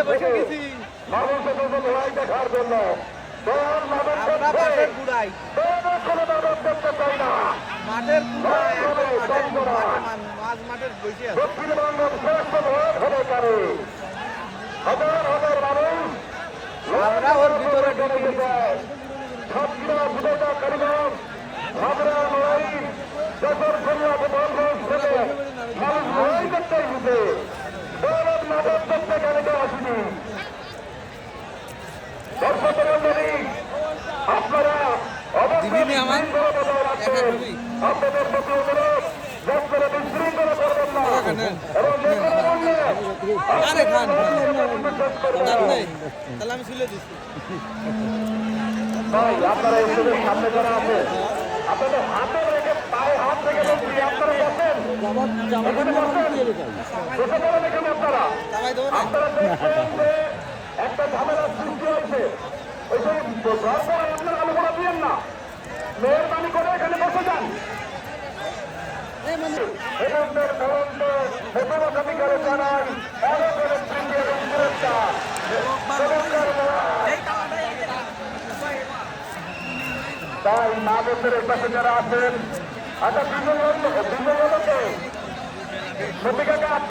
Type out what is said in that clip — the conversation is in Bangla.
বসে গেছি মানুষের লড়াই দেখার জন্য আমরা মাঠের গুড়াই কোনো মাদক দেখতে চাই না। মাঠের গুড়াই মাঝ মাঠের বসে আছে দক্ষিণবঙ্গের শ্রেষ্ঠ ভোট হবে কারে? হাজার হাজার মানুষ আমরা ওর ভিতরে ঢুকে গেছি ছাত্র যুবতা কারিগর ভাবরার লড়াই দেশের ফরিয়াদ বন্ধন থেকে মানুষ লড়াই করতে এসেছে। দৌলত মাদক দেখতে কেন কেউ আসেনি। দর্শক মন্ডলী, আপনারা অবশ্যই শৃঙ্খলা বজায় রাখবেন। আপনাদের প্রতি অনুরোধ, যাত্রা বিশৃঙ্খলা করবেন না এবং যে কোনো মূল্যে তাহলে আমি শুলে দিচ্ছি ভাই, আপনারা স্টেজের সামনে যারা আছে আপনাদের হাতে রেখে পায়ে হাত রেখে বলছি, আপনারা বসেন এখানে বসেন, বসে পড়েন এখানে আপনারা। আপনারা দেখছেন যে একটা ঝামেলার সৃষ্টি হয়েছে, ওই যে দরকার আপনারা আলোচনা দিয়েন না, মেহরবানি করে এখানে বসে যান। হেমন্তের তদন্ত হেফাজত অধিকারে জানাই অনেকের স্মৃতি এবং সুরক্ষা তাই মা বোনদের পাশে যারা আছেন, আচ্ছা বিজয়